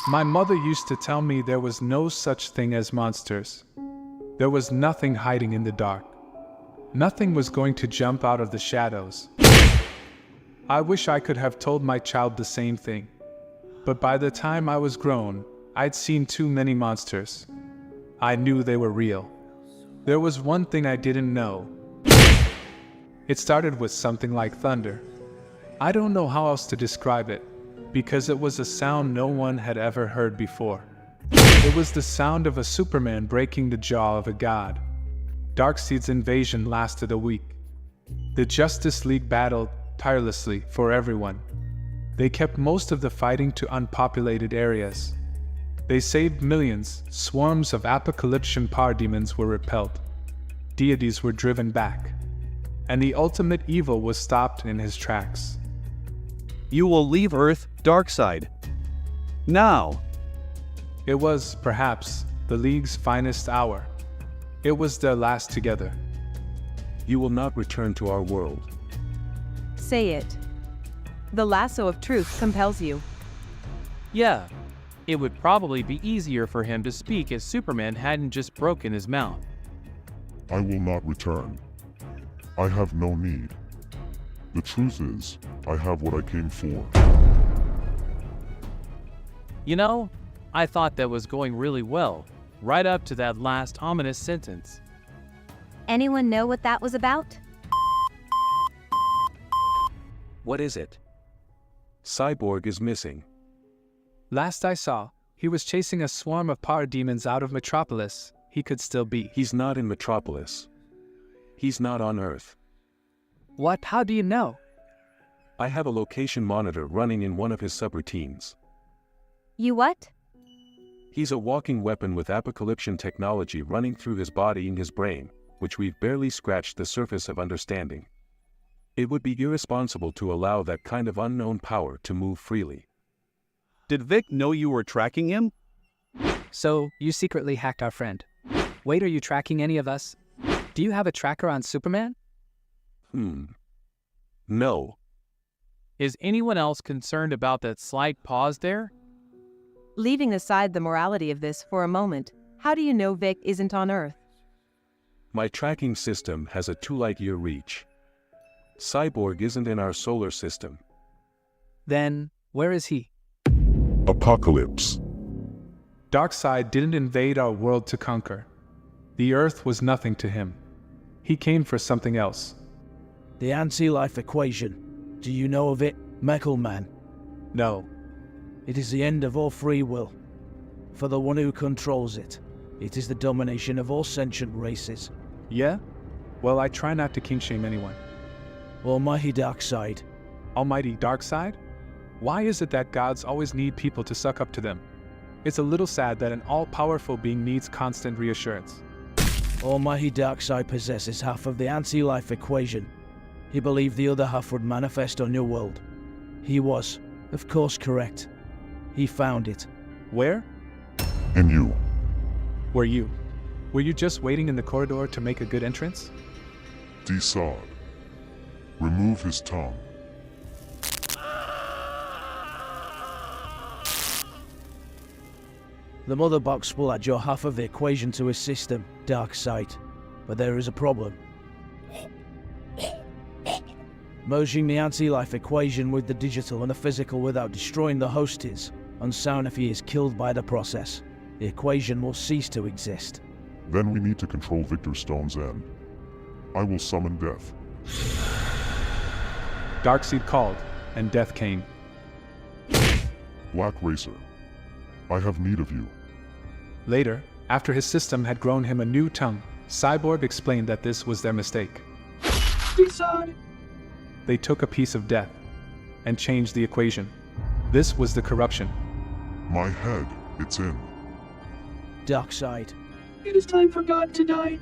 My mother used to tell me there was no such thing as monsters. There was nothing hiding in the dark. Nothing was going to jump out of the shadows. I wish I could have told my child the same thing. But by the time I was grown, I'd seen too many monsters. I knew they were real. There was one thing I didn't know. It started with something like thunder. I don't know how else to describe it, because it was a sound no one had ever heard before. It was the sound of a Superman breaking the jaw of a god. Darkseid's invasion lasted a week. The Justice League battled tirelessly for everyone. They kept most of the fighting to unpopulated areas. They saved millions. Swarms of apocalyptic parademons were repelled. Deities were driven back. And the ultimate evil was stopped in his tracks. You will leave Earth, Darkseid. Now! It was, perhaps, the League's finest hour. It was their last together. You will not return to our world. Say it. The lasso of truth compels you. Yeah, it would probably be easier for him to speak if Superman hadn't just broken his mouth. I will not return. I have no need. The truth is, I have what I came for. You know, I thought that was going really well, right up to that last ominous sentence. Anyone know what that was about? What is it? Cyborg is missing. Last I saw, he was chasing a swarm of parademons out of Metropolis. He could still be. He's not in Metropolis. He's not on Earth. What? How do you know? I have a location monitor running in one of his subroutines. You what? He's a walking weapon with apocalyptic technology running through his body and his brain, which we've barely scratched the surface of understanding. It would be irresponsible to allow that kind of unknown power to move freely. Did Vic know you were tracking him? So, you secretly hacked our friend. Wait, are you tracking any of us? Do you have a tracker on Superman? No. Is anyone else concerned about that slight pause there? Leaving aside the morality of this for a moment, how do you know Vic isn't on Earth? My tracking system has a 2-light-year reach. Cyborg isn't in our solar system. Then, where is he? Apocalypse. Darkseid didn't invade our world to conquer. The Earth was nothing to him. He came for something else. The anti-life equation. Do you know of it, Metal Man? No. It is the end of all free will. For the one who controls it. It is the domination of all sentient races. Yeah? Well, I try not to king-shame anyone. Almighty Darkseid. Almighty Darkseid? Why is it that gods always need people to suck up to them? It's a little sad that an all-powerful being needs constant reassurance. Almighty Darkseid possesses half of the anti-life equation. He believed the other half would manifest on your world. He was, of course, correct. He found it. Where? In you. Were you? Were you just waiting in the corridor to make a good entrance? Darkseid. Remove his tongue. The mother box will add your half of the equation to his system, Darkseid. But there is a problem. Merging the anti-life equation with the digital and the physical without destroying the host is unsound if he is killed by the process. The equation will cease to exist. Then we need to control Victor Stone's end. I will summon death. Darkseid called, and death came. Black Racer. I have need of you. Later, after his system had grown him a new tongue, Cyborg explained that this was their mistake. Darkseid! They took a piece of death and changed the equation. This was the corruption. My head, it's in. Darkseid. It is time for God to die.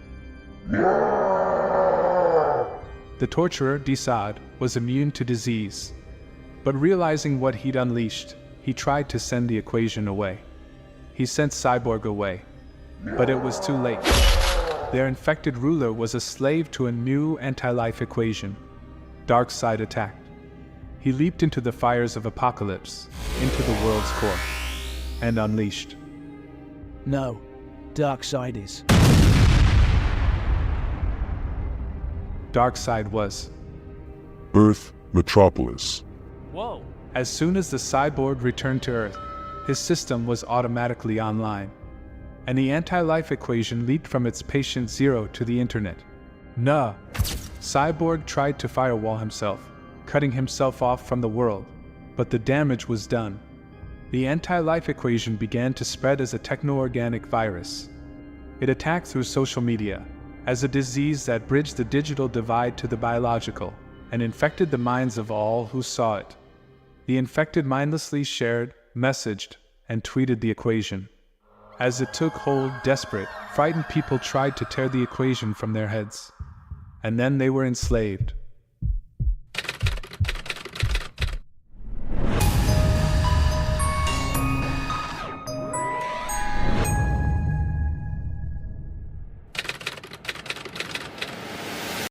The torturer, Darkseid, was immune to disease. But realizing what he'd unleashed, he tried to send the equation away. He sent Cyborg away. But it was too late. Their infected ruler was a slave to a new anti-life equation. Darkseid attacked. He leaped into the fires of apocalypse, into the world's core. and unleashed. No, Darkseid is. Darkseid was. Earth Metropolis. Whoa. As soon as the cyborg returned to Earth, his system was automatically online, and the anti-life equation leaped from its patient zero to the internet. Nah. Cyborg tried to firewall himself, cutting himself off from the world, but the damage was done. The anti-life equation began to spread as a techno-organic virus. It attacked through social media, as a disease that bridged the digital divide to the biological, and infected the minds of all who saw it. The infected mindlessly shared, messaged, and tweeted the equation. As it took hold, desperate, frightened people tried to tear the equation from their heads. And then they were enslaved.